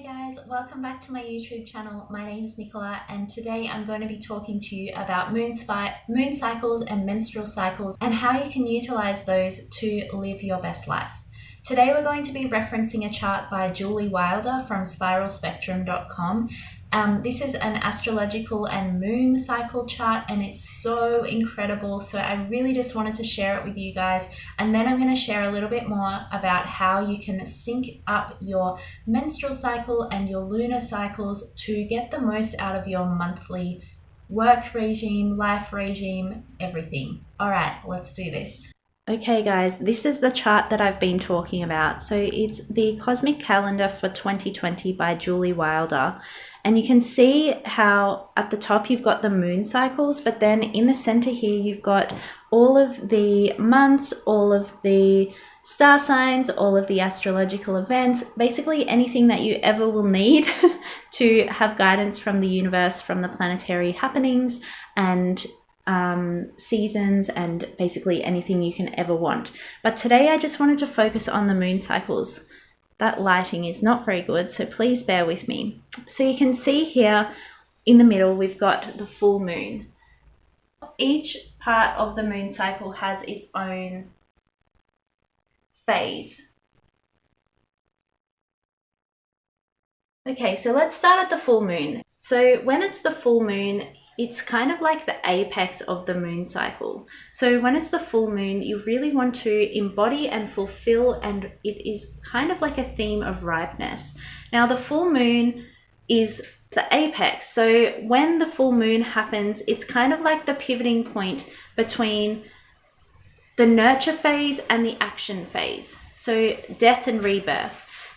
Hey guys, welcome back to my YouTube channel. My name is Nicola and today I'm going to be talking to you about moon cycles and menstrual cycles and how you can utilize those to live your best life. Today we're going to be referencing a chart by Julie Wilder from spiralspectrum.com. This is an astrological and moon cycle chart and it's so incredible, so I really just wanted to share it with you guys, and then I'm going to share a little bit more about how you can sync up your menstrual cycle and your lunar cycles to get the most out of your monthly work regime, life regime, everything. Alright, let's do this. Okay guys, this is the chart that I've been talking about. So it's the Cosmic Calendar for 2020 by Julie Wilder. And you can see how at the top you've got the moon cycles, but then in the center here you've got all of the months, all of the star signs, all of the astrological events, basically anything that you ever will need to have guidance from the universe, from the planetary happenings and seasons, and basically anything you can ever want. But today I just wanted to focus on the moon cycles. That lighting is not very good, so please bear with me. So you can see here in the middle we've got the full moon. Each part of the moon cycle has its own phase. Okay, so let's start at the full moon. So when it's the full moon, it's kind of like the apex of the moon cycle. So when it's the full moon, you really want to embody and fulfill, and it is kind of like a theme of ripeness. Now the full moon is the apex. So when the full moon happens, it's kind of like the pivoting point between the nurture phase and the action phase. So death and rebirth.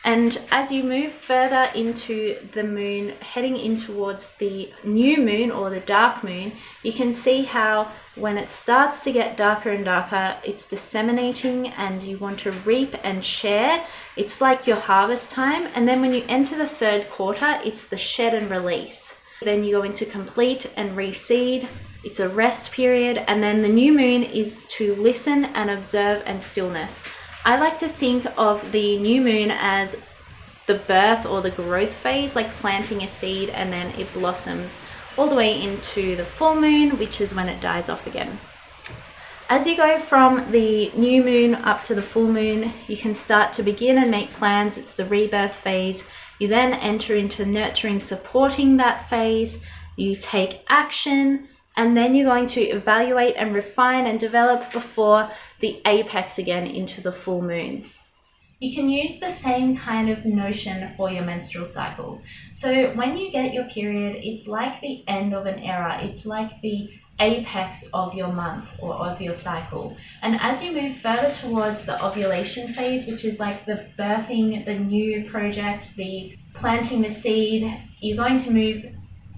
And as you move further into the moon, heading in towards the new moon or the dark moon, you can see how when it starts to get darker and darker, it's disseminating and you want to reap and share. It's like your harvest time. And then when you enter the third quarter, it's the shed and release. Then you go into complete and reseed. It's a rest period. And then the new moon is to listen and observe and stillness. I like to think of the new moon as the birth or the growth phase, like planting a seed and then it blossoms all the way into the full moon, which is when it dies off again. As you go from the new moon up to the full moon, you can start to begin and make plans. It's the rebirth phase. You then enter into nurturing, supporting that phase. You take action, and then you're going to evaluate and refine and develop before the apex again into the full moon. You can use the same kind of notion for your menstrual cycle. So when you get your period, it's like the end of an era. It's like the apex of your month or of your cycle. And as you move further towards the ovulation phase, which is like the birthing, the new projects, the planting the seed, you're going to move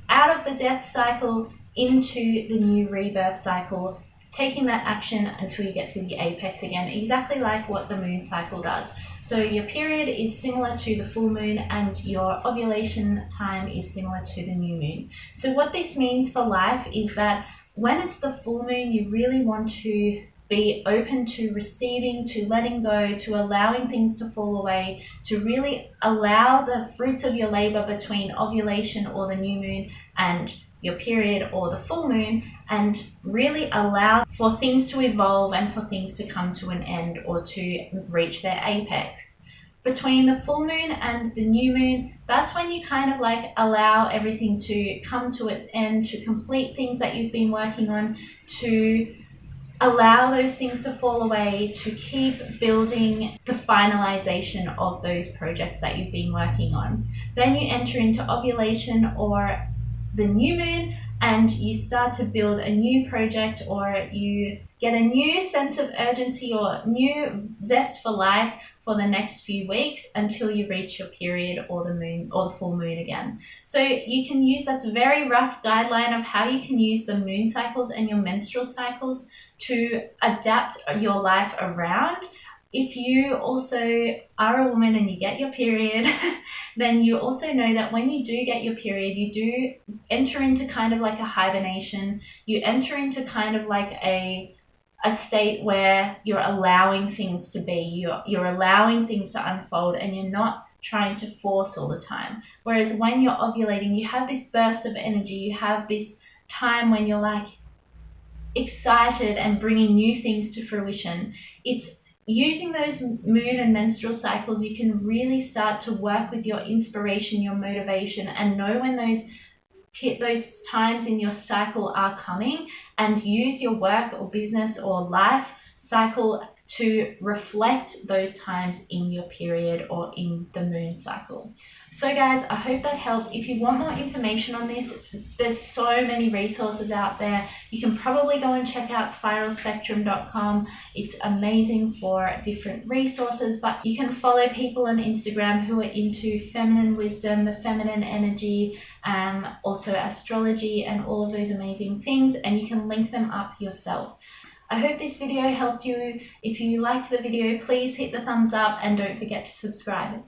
out of the death cycle into the new rebirth cycle, taking that action until you get to the apex again, exactly like what the moon cycle does. So your period is similar to the full moon and your ovulation time is similar to the new moon. So what this means for life is that when it's the full moon, you really want to be open to receiving, to letting go, to allowing things to fall away, to really allow the fruits of your labor between ovulation or the new moon and your period or the full moon, and really allow for things to evolve and for things to come to an end or to reach their apex. Between the full moon and the new moon, that's when you kind of like allow everything to come to its end, to complete things that you've been working on, to allow those things to fall away, to keep building the finalization of those projects that you've been working on. Then you enter into ovulation or the new moon and you start to build a new project, or you get a new sense of urgency or new zest for life for the next few weeks until you reach your period or the moon or the full moon again. So you can use, that's a very rough guideline of how you can use the moon cycles and your menstrual cycles to adapt your life around. If you also are a woman and you get your period, then you also know that when you do get your period, you do enter into kind of like a hibernation. You enter into kind of like a state where you're allowing things to be. You're allowing things to unfold and you're not trying to force all the time. Whereas when you're ovulating, you have this burst of energy, you have this time when you're like excited and bringing new things to fruition. It's using those moon and menstrual cycles, you can really start to work with your inspiration, your motivation, and know when those times in your cycle are coming, and use your work or business or life cycle to reflect those times in your period or in the moon cycle. So guys, I hope that helped. If you want more information on this, there's so many resources out there. You can probably go and check out spiralspectrum.com. It's amazing for different resources, but you can follow people on Instagram who are into feminine wisdom, the feminine energy, also astrology and all of those amazing things, and you can link them up yourself. I hope this video helped you. If you liked the video, please hit the thumbs up and don't forget to subscribe.